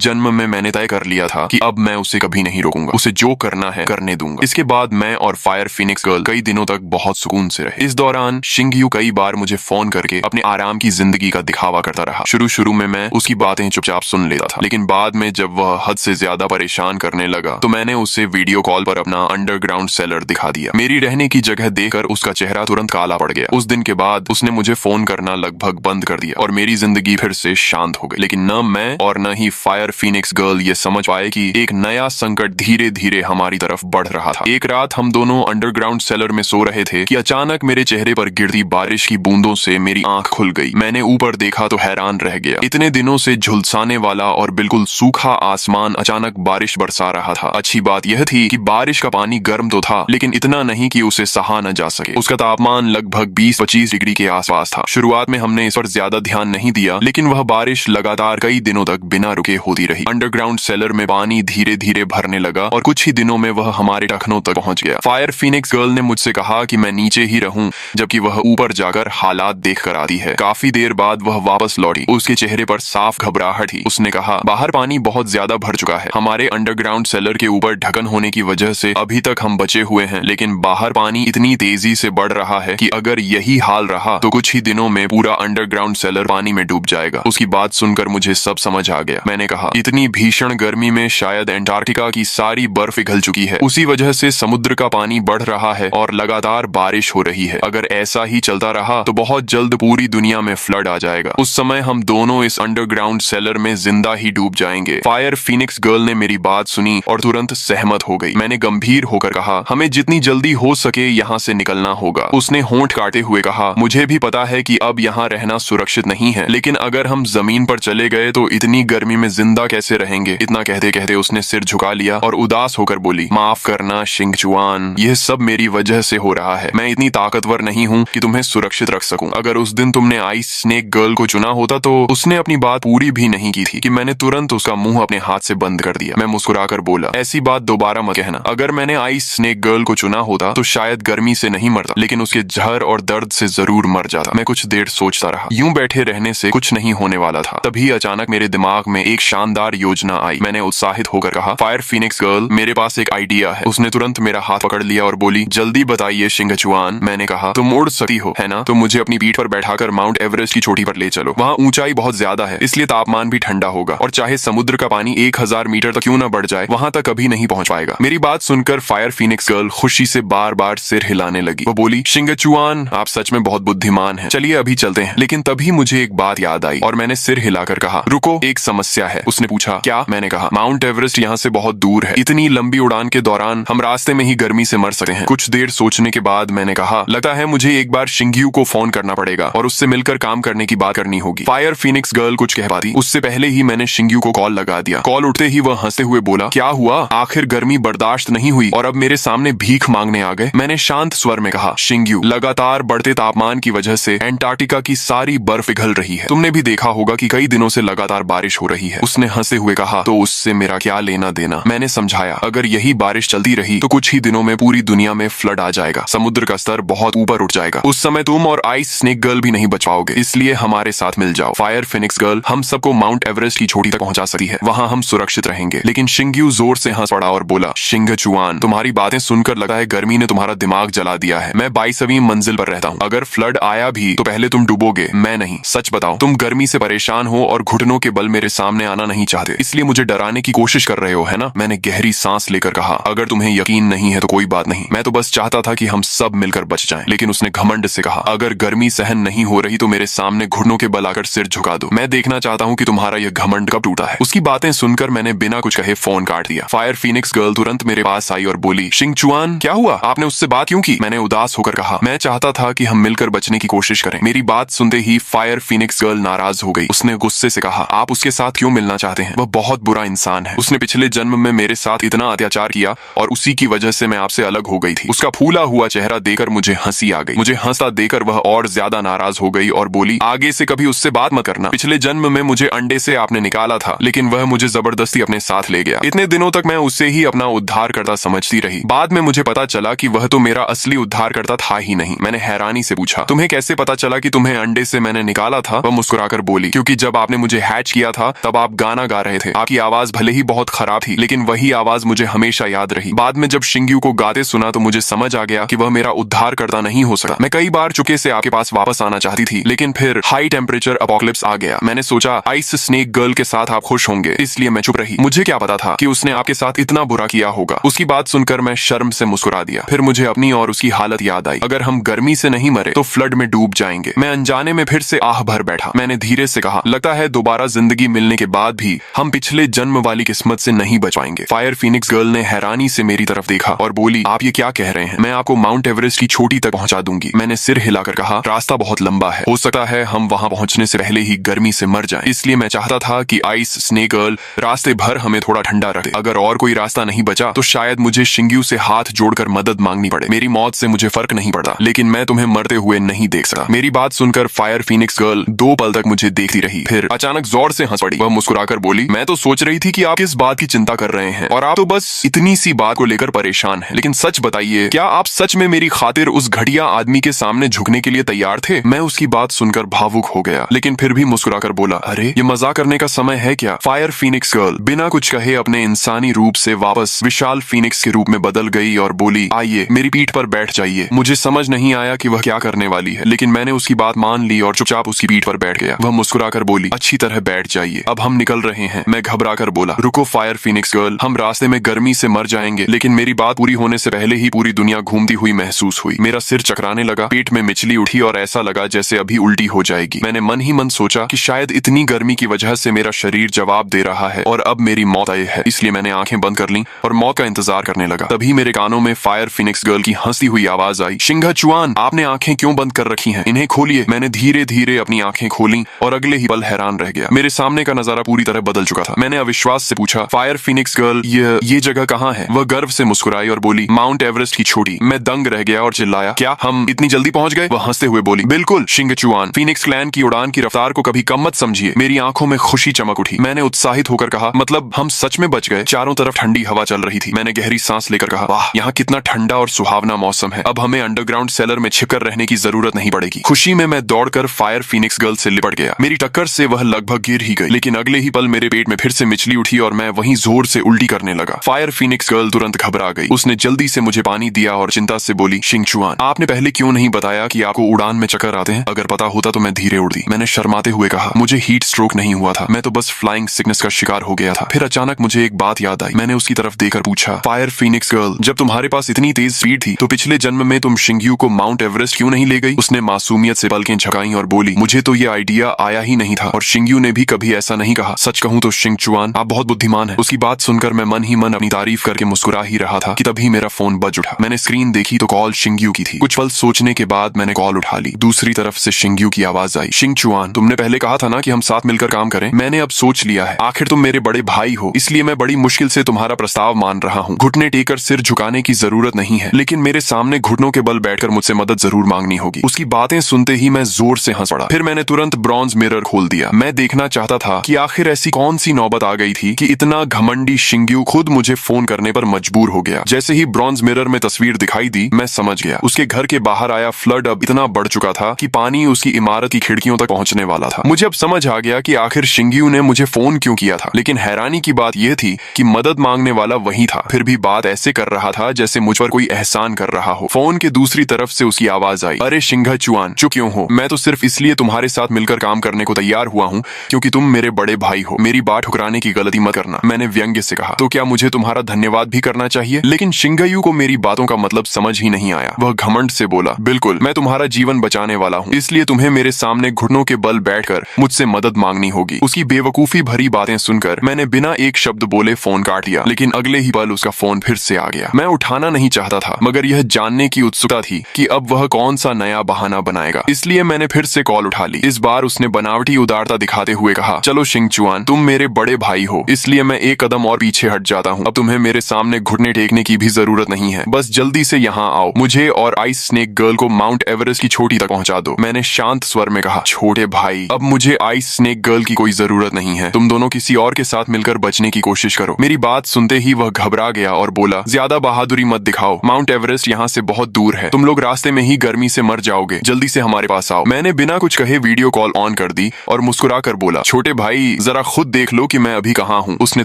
जन्म में मैंने तय कर लिया था कि अब मैं उसे कभी नहीं रोकूंगा, उसे जो करना है करने दूंगा। इसके बाद मैं और फायर फिनिक्स गर्ल कई दिनों तक बहुत सुकून से रहे। इस दौरान शिंगयू कई बार मुझे फोन करके अपने आराम की जिंदगी का दिखावा करता रहा। शुरू में मैं उसकी बातें चुपचाप सुन लेता था, लेकिन बाद में जब वह हद से ज्यादा परेशान करने लगा तो मैंने उसे वीडियो कॉल पर अपना अंडरग्राउंड सेलर दिखा दिया। मेरी रहने की जगह देखकर उसका चेहरा तुरंत काला पड़ गया। उस दिन के बाद उसने मुझे फोन करना लगभग बंद कर दिया और मेरी जिंदगी फिर से शांत हो गई। लेकिन न मैं और न ही फायर फिनिक्स गर्ल ये समझ पाए कि एक नया संकट धीरे धीरे हमारी तरफ बढ़ रहा था। एक रात हम दोनों अंडरग्राउंड सेलर में सो रहे थे कि अचानक मेरे चेहरे पर गिरती बारिश की बूंदों से मेरी आंख खुल गई। मैंने ऊपर देखा तो हैरान रह गया। इतने दिनों से झुलसाने वाला और बिल्कुल सूखा आसमान अचानक बारिश बरसा रहा था। अच्छी बात यह थी कि बारिश का पानी गर्म तो था, लेकिन इतना नहीं कि उसे सहा न जा सके। उसका तापमान लगभग 20-25 डिग्री के आसपास था। शुरुआत में हमने इस पर ज्यादा ध्यान नहीं दिया, लेकिन वह बारिश लगातार कई दिनों तक बिना रुके होती रही। अंडरग्राउंड सेलर में पानी धीरे धीरे भरने लगा और कुछ ही दिनों में वह हमारे टखनों तक पहुंच गया। फायर फिनिक्स गर्ल ने मुझसे कहा कि मैं नीचे ही रहूं, जबकि वह ऊपर जाकर हालात देख कर आती है। काफी देर बाद वह वापस लौटी। उसके चेहरे पर साफ घबराहट थी। उसने कहा, बाहर पानी बहुत ज्यादा भर चुका है। हमारे अंडरग्राउंड सेलर के ऊपर ढक्कन होने की वजह से अभी तक हम बचे हुए हैं, लेकिन बाहर पानी इतनी तेजी से बढ़ रहा है कि अगर यही हाल रहा तो कुछ ही दिनों में पूरा अंडरग्राउंड सेलर पानी में डूब जाएगा। उसकी बात सुनकर मुझे सब समझ आ गया। मैंने कहा, इतनी भीषण गर्मी में शायद अंटार्कटिका की सारी बर्फ पिघल चुकी है। उसी वजह से समुद्र का पानी बढ़ रहा है और लगातार बारिश हो रही है। अगर ऐसा ही चलता रहा तो बहुत जल्द पूरी दुनिया में फ्लड आ जाएगा। उस समय हम दोनों इस अंडरग्राउंड सेलर में जिंदा ही डूब जाएंगे। फायर फिनिक्स गर्ल ने मेरी बात सुनी और तुरंत सहमत हो गई। मैंने गंभीर होकर कहा, हमें जितनी जल्दी हो सके यहाँ से निकलना होगा। उसने होंठ काटे हुए कहा, मुझे भी पता है कि अब यहाँ रहना सुरक्षित नहीं है, लेकिन अगर हम जमीन पर चले गए तो इतनी गर्मी में जिंदा कैसे रहेंगे। इतना कहते कहते उसने सिर झुका लिया और उदास होकर बोली, माफ करना शिंगचुआन, यह सब मेरी वजह से हो रहा है। मैं इतनी ताकतवर नहीं हूँ कि तुम्हें सुरक्षित रख सकूं। अगर उस दिन तुमने आइस स्नेक गर्ल को चुना होता तो। उसने अपनी बात पूरी भी नहीं की थी कि मैंने तुरंत उसका मुंह अपने हाथ से बंद कर दिया। मैं मुस्कुराकर बोला, ऐसी बात दोबारा मत कहना। अगर मैंने आइस स्नेक गर्ल को चुना होता तो शायद गर्मी से नहीं मरता, लेकिन उसके जहर और दर्द से जरूर मर जाता। मैं कुछ देर सोचता रहा। यूं बैठे रहने से कुछ नहीं होने वाला था। तभी अचानक मेरे दिमाग में एक शानदार योजना आई। मैंने उत्साहित होकर कहा, फायर फिनिक्स गर्ल, मेरे पास एक आइडिया है। उसने तुरंत मेरा हाथ पकड़ लिया और बोली, जल्दी बताइए शिंगचुआन। मैंने कहा, तुम उड़ सकती हो है ना, तो मुझे अपनी पीठ पर बैठाकर माउंट एवरेस्ट की चोटी पर ले चलो। वहाँ ऊंचाई बहुत ज्यादा है, इसलिए तापमान भी ठंडा होगा और चाहे समुद्र का पानी 1000 मीटर तक क्यों न बढ़ जाए, वहाँ तक कभी नहीं पहुँच पाएगा। मेरी बात सुनकर फायर फिनिक्स गर्ल खुशी से बार बार सिर हिलाने लगी। वो बोली, शिंगचुआन, आप सच में बहुत बुद्धिमान हैं। चलिए अभी चलते हैं। लेकिन तभी मुझे एक बात याद आई और मैंने सिर हिलाकर कहा, रुको, एक समस्या है। उसने पूछा, क्या? मैंने कहा, माउंट एवरेस्ट यहाँ से बहुत दूर है। इतनी लंबी उड़ान के दौरान हम रास्ते में ही गर्मी से मर सकते हैं। कुछ देर सोचने के बाद मैंने कहा, लगता है मुझे एक बार शिंगयू को फोन करना पड़ेगा और उससे मिलकर काम करने की बात करनी होगी। फायर फिनिक्स गर्ल कुछ कह पाती उससे पहले ही मैंने शिंगयू को कॉल लगा दिया। कॉल उठते ही वह हंसते हुए बोला, क्या हुआ? आखिर गर्मी बर्दाश्त नहीं हुई और अब मेरे सामने भीख मांगने आ गए? मैंने शांत स्वर में कहा, शिंगयू, लगातार बढ़ते तापमान की वजह से अंटार्कटिका की सारी बर्फ पिघल रही है। तुमने भी देखा होगा कि कई दिनों से लगातार बारिश हो रही है। उसने हंसते हुए कहा, तो उससे मेरा क्या लेना देना? मैंने समझाया, अगर यही बारिश चलती रही तो कुछ ही दिनों में पूरी दुनिया में फ्लड आ जाएगा। समुद्र का स्तर बहुत ऊपर उठ जाएगा। उस समय तुम और आइस स्नेक गर्ल भी नहीं बच पाओगे, इसलिए हमारे साथ मिल जाओ। फायर फिनिक्स गर्ल हम सबको माउंट एवरेस्ट की चोटी तक पहुंचा सकती है, वहां हम सुरक्षित रहेंगे। लेकिन शिंगयू जोर से हंस पड़ा और बोला, शिंगचुआन, तुम्हारी बातें सुनकर लगता है गर्मी ने तुम्हारा दिमाग जला दिया है। मैं 22वीं मंजिल पर रहता हूँ। अगर फ्लड आया भी तो पहले तुम डूबोगे, मैं नहीं। सच बताओ, तुम गर्मी से परेशान हो और घुटनों के बल मेरे सामने आना नहीं चाहते, इसलिए मुझे डराने की कोशिश कर रहे हो, है ना? मैंने गहरी सांस लेकर कहा, अगर तुम्हें यकीन नहीं है तो कोई बात नहीं, मैं तो बस चाहता था कि हम सब मिलकर बच जाएं। लेकिन उसने घमंड से कहा, अगर गर्मी सहन नहीं हो रही तो मेरे सामने घुटनों के बल आकर सिर झुका दो। मैं देखना चाहता हूँ कि तुम्हारा यह घमंड कब टूटा है। उसकी बातें सुनकर मैंने बिना कुछ कहे फोन काट दिया। फायर फिनिक्स गर्ल तुरंत मेरे पास आई और बोली, शिंगचुआन, क्या हुआ? आपने उससे बात क्यों की? मैंने उदास होकर कहा, मैं चाहता था कि हम मिलकर बचने की कोशिश करें। मेरी बात सुनते ही फायर फिनिक्स गर्ल नाराज हो गई। उसने गुस्से से कहा, आप उसके साथ क्यों मिलना चाहते हैं? वह बहुत बुरा इंसान है। उसने पिछले जन्म में मेरे साथ इतना अत्याचार किया और उसी की वजह से मैं आपसे अलग हो गई थी। उसका फूला हुआ चेहरा देखकर मुझे हंसी आ गई। मुझे हंसता देखकर वह और ज्यादा नाराज हो गई और बोली, आगे से कभी उससे बात मत करना। पिछले जन्म में मुझे अंडे से आपने निकाला था, लेकिन वह मुझे जबरदस्ती अपने साथ ले गया। इतने दिनों तक मैं उसे ही अपना उद्धारकर्ता समझती रही। बाद में मुझे पता चला कि वह तो मेरा असली उद्धारकर्ता था ही नहीं। मैंने हैरानी से पूछा, तुम्हें कैसे पता चला कि तुम्हें तुम्हें अंडे से मैंने निकाला था, वह मुस्कुराकर बोली, क्योंकि जब आपने मुझे हैच किया था तब आप गाना गा रहे थे। आपकी आवाज भले ही बहुत खराब थी, लेकिन वही आवाज मुझे हमेशा याद रही। बाद में जब शिंग्यू को गाते सुना तो मुझे समझ आ गया कि वह मेरा उद्धार करता नहीं हो सकता। मैं कई बार चुके से आपके पास वापस आना चाहती थी, लेकिन फिर हाई टेम्परेचर अपोकलिप्स आ गया। मैंने सोचा आइस स्नेक गर्ल के साथ आप खुश होंगे, इसलिए मैं चुप रही। मुझे क्या पता था कि उसने आपके साथ इतना बुरा किया होगा। उसकी बात सुनकर मैं शर्म से मुस्कुरा दिया। फिर मुझे अपनी और उसकी हालत याद आई। अगर हम गर्मी से नहीं मरे तो फ्लड में डूब जाएंगे। मैं अनजाने में फिर से आह भर बैठा। मैंने धीरे से कहा, लगता है दोबारा जिंदगी मिलने के बाद भी हम पिछले जन्म वाली किस्मत से नहीं बच पाएंगे। फायर फिनिक्स गर्ल ने हैरानी से मेरी तरफ देखा और बोली, आप ये क्या कह रहे हैं? मैं आपको माउंट एवरेस्ट की चोटी तक पहुंचा दूंगी। मैंने सिर हिलाकर कहा, रास्ता बहुत लंबा है, हो सकता है हम वहां पहुंचने से पहले ही गर्मी से मर जाएं। इसलिए मैं चाहता था कि आइस स्नेक गर्ल रास्ते भर हमें थोड़ा ठंडा रखे। अगर और कोई रास्ता नहीं बचा तो शायद मुझे शिंग्यू से हाथ जोड़कर मदद मांगनी पड़े। मेरी मौत से मुझे फर्क नहीं पड़ता, लेकिन मैं तुम्हें मरते हुए नहीं देख सकता। मेरी बात सुनकर फायर फिनिक्स गर्ल 2 पल तक मुझे देखती रही, फिर अचानक जोर से हंस पड़ी। वह मुस्कुराकर बोली, मैं तो सोच रही थी कि आप किस बात की चिंता कर रहे हैं और आप तो बस इतनी सी बात को लेकर परेशान हैं। लेकिन सच बताइए, क्या आप सच में मेरी खातिर उस घटिया आदमी के सामने झुकने के लिए तैयार थे? मैं उसकी बात सुनकर भावुक हो गया, लेकिन फिर भी मुस्कुराकर बोला, अरे ये मजाक करने का समय है क्या? फायर फिनिक्स गर्ल बिना कुछ कहे अपने इंसानी रूप से वापस विशाल फिनिक्स के रूप में बदल गई और बोली, आइए मेरी पीठ पर बैठ जाइए। मुझे समझ नहीं आया कि वह क्या करने वाली है, लेकिन मैंने उसकी बात मान ली और चुपचाप उसकी पीठ पर बैठ गया। वह मुस्कुराकर बोली, अच्छी तरह बैठ जाइए, अब हम निकल रहे हैं। मैं घबराकर बोला, रुको फायर फिनिक्स गर्ल, हम रास्ते में गर्मी से मर जाएंगे। लेकिन मेरी बात पूरी होने से पहले ही पूरी दुनिया घूमती हुई महसूस हुई। मेरा सिर चकराने लगा, पेट में मिचली उठी और ऐसा लगा जैसे अभी उल्टी हो जाएगी। मैंने मन ही मन सोचा कि शायद इतनी गर्मी की वजह से मेरा शरीर जवाब दे रहा है और अब मेरी मौत आई है। इसलिए मैंने आंखें बंद कर ली और मौत का इंतजार करने लगा। तभी मेरे कानों में फायर फिनिक्स गर्ल की हंसती हुई आवाज आई, शिंघचुआन, आपने आंखें क्यों बंद कर रखी हैं? इन्हें खोलिए। मैंने धीरे धीरे अपनी आंखें खोली और अगले ही पल हैरान रह गया। मेरे सामने का नजारा पूरी तरह बदल चुका था। मैंने अविश्वास से पूछा, फायर फिनिक्स गर्ल, ये जगह कहाँ है? वह गर्व से मुस्कुराई और बोली, माउंट एवरेस्ट की चोटी। मैं दंग रह गया और चिल्लाया, क्या हम इतनी जल्दी पहुंच गए? वह हंसते हुए बोली, बिल्कुल शिंघचुआन, फिनिक्स क्लैन की उड़ान की रफ्तार को कभी कम मत समझिए। मेरी आंखों में खुशी चमक उठी। मैंने उत्साहित होकर कहा, मतलब हम सच में बच गए? चारों तरफ ठंडी हवा चल रही थी। मैंने गहरी सांस लेकर कहा, वाह, यहाँ कितना ठंडा और सुहावना मौसम है। अब हमें अंडरग्राउंड सेलर में छिपकर रहने की जरूरत नहीं पड़ेगी। खुशी में मैं दौड़कर फायर फिनिक्स गर्ल से लिपट गया। मेरी टक्कर से वह लगभग गिर ही गई, लेकिन अगले ही पल मेरे पेट में फिर से मिचली उठी और मैं वहीं जोर से उल्टी करने लगा। फायर फिनिक्स गर्ल तुरंत घबरा गई। उसने जल्दी से मुझे पानी दिया और चिंता से बोली, शिंघचुआन, आपने पहले क्यों नहीं बताया कि आपको उड़ान में चक्कर आते हैं? अगर पता होता तो मैं धीरे उड़ती। मैंने शर्माते हुए कहा, मुझे हीट स्ट्रोक नहीं हुआ था, मैं तो बस फ्लाइंग सिकनेस का शिकार हो गया था। फिर अचानक मुझे एक बात याद आई। मैंने उसकी तरफ देखकर पूछा, फायर फिनिक्स गर्ल, जब तुम्हारे पास इतनी तेज स्पीड थी तो पिछले जन्म में तुम शिंग्यू को माउंट एवरेस्ट क्यों नहीं ले गई? उसने मासूमियत से पलकें झकाई और बोली, मुझे तो ये आइडिया आया ही नहीं था और शिंग्यू ने भी कभी ऐसा नहीं कहा। सच कहूं तो शिंघचुआन, आप बहुत बुद्धिमान हैं। उसकी बात सुनकर मैं मन ही मन अपनी तारीफ करके मुस्कुरा ही रहा था कि तभी मेरा फोन बज उठा। मैंने स्क्रीन देखी तो कॉल शिंग्यू की थी। कुछ पल सोचने के बाद मैंने कॉल उठा ली। दूसरी तरफ से शिंग्यू की आवाज आई, शिंघचुआन, तुमने पहले कहा था ना कि हम साथ मिलकर काम करें। मैंने अब सोच लिया है, आखिर तुम मेरे बड़े भाई हो, इसलिए मैं बड़ी मुश्किल से तुम्हारा प्रस्ताव मान रहा हूँ। घुटने टेकर सिर झुकाने की जरूरत नहीं है, लेकिन मेरे सामने घुटनों के बल बैठकर मुझसे मदद जरूर मांगनी होगी। उसकी बातें सुनते ही मैं जोर से हंस पड़ा। फिर मैंने तुरंत ब्रॉन्ज मिरर खोल दिया। मैं देखना चाहता था कि आखिर ऐसी कौन सी नौबत आ गई थी कि इतना घमंडी शिंग्यू खुद मुझे फोन करने पर मजबूर हो गया। जैसे ही ब्रॉन्ज मिरर में तस्वीर दिखाई दी, मैं समझ गया। उसके घर के बाहर आया फ्लड अब इतना बढ़ चुका था कि पानी उसकी इमारत की खिड़कियों तक पहुंचने वाला था। मुझे अब समझ आ गया कि आखिर शिंग्यू ने मुझे फोन क्यों किया था, लेकिन हैरानी की बात यह थी कि मदद मांगने वाला वही था, फिर भी बात ऐसे कर रहा था जैसे मुझ पर कोई एहसान कर रहा हो। फोन के दूसरी तरफ से उसकी आवाज आई, अरे शिंघचुआन, चुप क्यों हो? मैं तो सिर्फ इसलिए तुम्हारे साथ मिलकर काम करने को तैयार हुआ हूँ क्योंकि तुम मेरे बड़े भाई हो। मेरी बात ठुकराने की गलती मत करना। मैंने व्यंग्य से कहा, तो क्या मुझे तुम्हारा धन्यवाद भी करना चाहिए? लेकिन शिंगयू को मेरी बातों का मतलब समझ ही नहीं आया। वह घमंड से बोला, बिल्कुल, मैं तुम्हारा जीवन बचाने वाला हूँ, इसलिए तुम्हें मेरे सामने घुटनों के बल बैठकर मुझसे मदद मांगनी होगी। उसकी बेवकूफी भरी बातें सुनकर मैंने बिना एक शब्द बोले फोन काट दिया, लेकिन अगले ही पल उसका फोन फिर से आ गया। मैं उठाना नहीं चाहता था, मगर यह जानने की उत्सुकता थी कि अब वह कौन सा नया बहाना बनाएगा, इसलिए मैंने फिर से कॉल उठा ली। इस बार उसने बनावटी उदारता दिखाते हुए कहा, चलो शिंघचुआन, तुम मेरे बड़े भाई हो, इसलिए मैं एक कदम और पीछे हट जाता हूँ। अब तुम्हें मेरे सामने घुटने टेकने की भी जरूरत नहीं है, बस जल्दी से यहाँ आओ, मुझे और आइस स्नेक गर्ल को माउंट एवरेस्ट की चोटी तक पहुँचा दो। मैंने शांत स्वर में कहा, छोटे भाई, अब मुझे आइस स्नेक गर्ल की कोई जरूरत नहीं है, तुम दोनों किसी और के साथ मिलकर बचने की कोशिश करो। मेरी बात सुनते ही वह घबरा गया और बोला, ज्यादा बहादुरी मत दिखाओ, माउंट एवरेस्ट यहाँ से बहुत दूर है, तुम लोग रास्ते में ही गर्मी से मर जाओगे, जल्दी से हमारे पास आओ। मैंने बिना कुछ कहे वीडियो कॉल ऑन कर दी और मुस्कुरा कर बोला, छोटे भाई जरा खुद देख लो कि मैं अभी कहाँ हूँ। उसने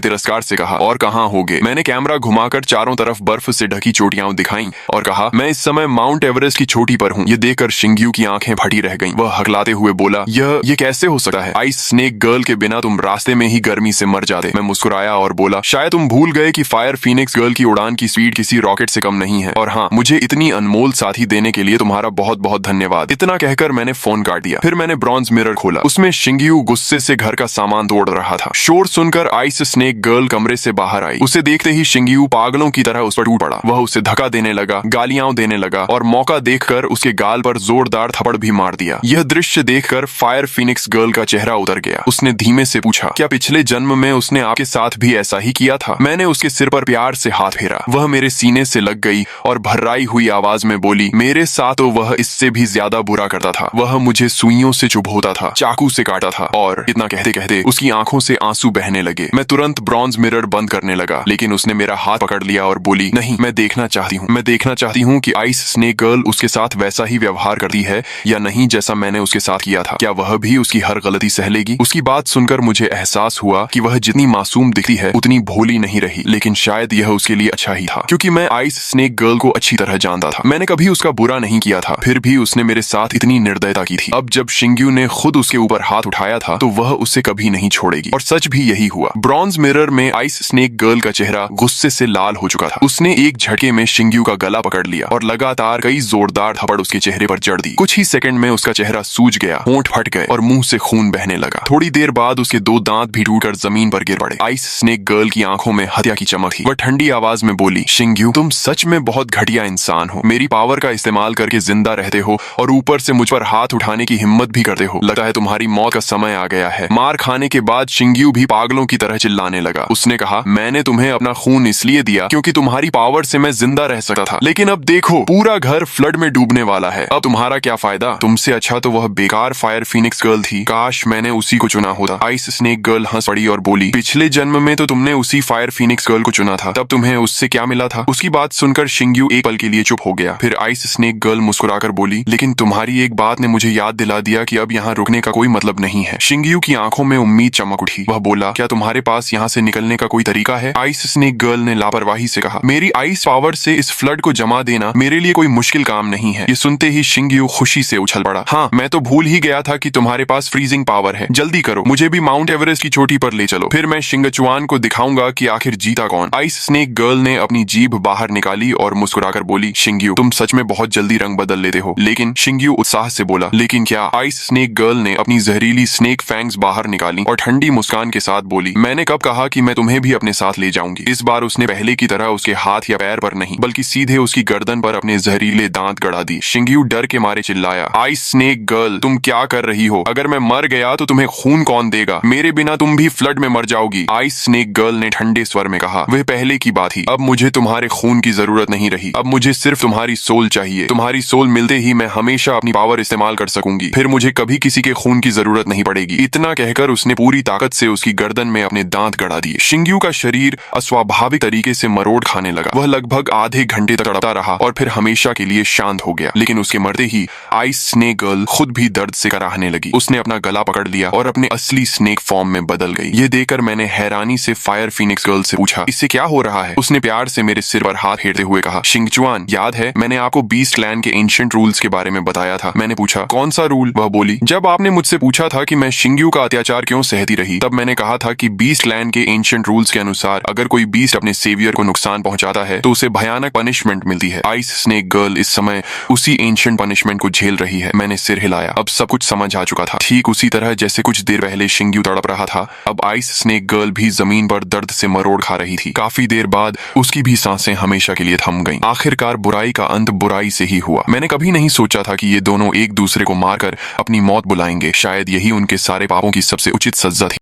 तिरस्कार से कहा, और कहाँ होगे? मैंने कैमरा घुमाकर चारों तरफ बर्फ से ढकी चोटियां दिखाई और कहा, मैं इस समय माउंट एवरेस्ट की चोटी पर हूँ। ये देखकर शिंग्यू की आंखें फटी रह गईं। वह हकलाते हुए बोला, ये कैसे हो सकता है? आइस स्नेक गर्ल के बिना तुम रास्ते में ही गर्मी से मर जाते। मैं मुस्कुराया और बोला, शायद तुम भूल गए कि फायर फीनिक्स गर्ल की उड़ान की स्पीड किसी रॉकेट से कम नहीं है। और हाँ, मुझे इतनी अनमोल साथी देने के लिए तुम्हारा बहुत बहुत धन्यवाद। इतना कहकर मैंने फोन काट दिया। फिर मैंने ब्रॉन्ज मिरर खोला। उसमें शिंग्यू गुस्से से घर का सामान तोड़ रहा था। शोर सुनकर आइस स्नेक गर्ल कमरे से बाहर आई। उसे देखते ही शिंग्यू पागलों की तरह उस पर टूट पड़ा। वह उसे धक्का देने लगा, गालियां देने लगा और मौका देखकर उसके गाल पर जोरदार थप्पड़ भी मार दिया। यह दृश्य देखकर फायर फीनिक्स गर्ल का चेहरा उतर गया। उसने धीमे से पूछा, क्या पिछले जन्म में उसने आपके साथ भी ऐसा ही किया था? मैंने उसके सिर पर प्यार से हाथ फेरा। वह मेरे सीने से लग गई और भर्राई हुई आवाज में बोली, मेरे साथ तो वह इससे भी ज्यादा बुरा करता था। वह मुझे सुइयों से चुभोता था, चाकू से काटा था। और इतना कहते कहते उसकी आंखों से आंसू बहने लगे। मैं तुरंत ब्रॉन्ज मिरर बंद करने लगा, लेकिन उसने मेरा हाथ पकड़ लिया और बोली, नहीं, मैं देखना चाहती हूँ कि आइस स्नेक गर्ल उसके साथ वैसा ही व्यवहार करती है या नहीं जैसा मैंने उसके साथ किया था। क्या वह भी उसकी हर गलती सह लेगी? उसकी बात सुनकर मुझे एहसास हुआ कि वह जितनी मासूम दिखती है उतनी भोली नहीं रही। लेकिन शायद यह उसके लिए अच्छा ही था, क्योंकि मैं आइस स्नेक गर्ल को अच्छी तरह जानता था। मैंने कभी उसका बुरा नहीं किया था, फिर भी उसने मेरे साथ इतनी निर्दयता की थी। अब जब शिंग्यू ने खुद उसके ऊपर हाथ उठाया था तो वह उसे कभी नहीं छोड़ेगी। और सच भी यही हुआ। ब्रॉन्ज मिरर में आइस स्नेक गर्ल का चेहरा गुस्से से लाल हो चुका था। उसने एक झटके में शिंग्यू का गला पकड़ लिया और लगातार कई जोरदार थप्पड़ उसके चेहरे पर जड़ दी। कुछ ही सेकंड में उसका चेहरा सूज गया, होंठ फट गए और मुंह से खून बहने लगा। थोड़ी देर बाद उसके 2 दांत भी टूटकर जमीन पर गिर पड़े। आइस स्नेक गर्ल की आंखों में हत्या की चमक थी। वह ठंडी आवाज में बोली, शिंग्यू, तुम सच में बहुत घटिया इंसान हो। मेरी पावर का इस्तेमाल करके जिंदा रहते हो और ऊपर से मुझ पर हाथ उठाने की हिम्मत भी करते हो। लगता है तुम्हारी मौत का समय आ गया है। मार खाने के बाद शिंग्यू भी पागलों की तरह चिल्लाने लगा। उसने कहा, मैंने तुम्हें अपना खून इसलिए दिया क्योंकि तुम्हारी पावर से मैं जिंदा रह सकता था, लेकिन अब देखो, पूरा घर फ्लड में डूबने वाला है। अब तुम्हारा क्या फायदा? तुमसे अच्छा तो वह बेकार फायर फीनिक्स गर्ल थी। काश मैंने उसी को चुना होता। आइस स्नेक गर्ल हंस पड़ी और बोली, पिछले जन्म में तो तुमने उसी फायर फीनिक्स गर्ल को चुना था, तब तुम्हें उससे क्या मिला था? उसकी बात सुनकर शिंग्यू एक पल के लिए चुप हो गया। फिर आइस स्नेक गर्ल मुस्कुराकर बोली, लेकिन तुम्हारी एक बात ने मुझे याद दिला दिया कि अब यहाँ रुकने का कोई मतलब नहीं है। शिंग्यू की आंखों में उम्मीद चमक उठी। वह बोला, क्या तुम्हारे पास यहाँ से निकलने का कोई तरीका है? आइस स्नेक गर्ल ने लापरवाही से कहा, मेरी आइस पावर से इस फ्लड को जमा देना मेरे लिए कोई मुश्किल काम नहीं है। ये सुनते ही शिंग्यू खुशी से उछल पड़ा। हाँ, मैं तो भूल ही गया था कि तुम्हारे पास फ्रीजिंग पावर है। जल्दी करो, मुझे भी माउंट एवरेस्ट की चोटी पर ले चलो, फिर मैं शिंगचुआन को दिखाऊंगा कि आखिर जीता कौन। आइस स्नेक गर्ल ने अपनी जीभ बाहर निकाली और मुस्कुराकर बोली, शिंग्यू, तुम सच में बहुत जल्दी रंग बदल लेते हो। लेकिन शिंग्यू उत्साह से बोला, लेकिन क्या? आइस स्नेक गर्ल ने अपनी जहरीली स्नेक फैंग्स बाहर निकाली और ठंडी मुस्कान के साथ बोली, मैंने कब कहा कि मैं तुम्हें भी अपने साथ ले जाऊंगी। इस बार उसने पहले की तरह उसके हाथ या पैर पर नहीं, बल्कि सीधे उसकी गर्दन पर अपने जहरीले दांत गड़ा दी। शिंग्यू डर के मारे चिल्लाया, आइस स्नेक गर्ल, तुम क्या कर रही हो? अगर मैं मर गया तो तुम्हें खून कौन देगा? मेरे बिना तुम भी फ्लड में मर जाओगी। आइस स्नेक गर्ल ने ठंडे स्वर में कहा, वह पहले की बात ही। अब मुझे तुम्हारे खून की जरूरत नहीं रही। अब मुझे सिर्फ तुम्हारी सोल चाहिए। तुम्हारी सोल मिलते ही मैं हमेशा अपनी पावर इस्तेमाल कर सकूंगी। फिर मुझे कभी किसी के खून की जरूरत नहीं पड़ेगी। इतना कहकर उसने पूरी ताकत से उसकी गर्दन में अपने दांत गड़ा दिए। शिंग्यू का शरीर अस्वाभाविक तरीके से मरोड़ खाने लगा। वह लगभग आधे घंटे तक तड़पता रहा और फिर हमेशा के लिए शांत हो गया। लेकिन उसके मरते ही आइस स्नेक गर्ल खुद भी दर्द से कराहने लगी। उसने अपना गला पकड़ लिया और अपने असली स्नेक फॉर्म में बदल गई। ये देखकर मैंने हैरानी से फायर फीनिक्स गर्ल से पूछा, इससे क्या हो रहा है? उसने प्यार से मेरे सिर पर हाथ फेरते हुए कहा, शिंगचुआन, याद है मैंने आपको बीस्ट क्लैन के एंशिएंट रूल्स के बारे में बताया था? मैंने पूछा, कौन सा रूल? वह बोली, जब आपने मुझसे पूछा था कि मैं शिंग्यू का अत्याचार क्यों सहती रही, तब मैंने कहा था कि बीस्ट क्लैन के एंशिएंट रूल्स के अनुसार अगर कोई बीस्ट अपने सेवियर को नुकसान पहुंचाता है तो उसे भयानक पनिशमेंट मिलती है। आइस स्नेक गर्ल इस समय उसी एंशिएंट पनिशमेंट को झेल रही है। मैंने सिर हिलाया। अब सब कुछ समझ आ चुका था। ठीक उसी तरह जैसे कुछ देर पहले शिंग्यू तड़प रहा था, अब आइस स्नेक गर्ल भी जमीन पर दर्द से मरोड़ खा रही थी। काफी देर बाद उसकी भी सांसें हमेशा के लिए थम गईं। आखिरकार बुराई का अंत बुराई से ही हुआ। मैंने कभी नहीं सोचा था कि ये दोनों एक दूसरे को मारकर अपनी मौत बुलाएंगे। शायद यही उनके सारे पापों की सबसे उचित सजा थी।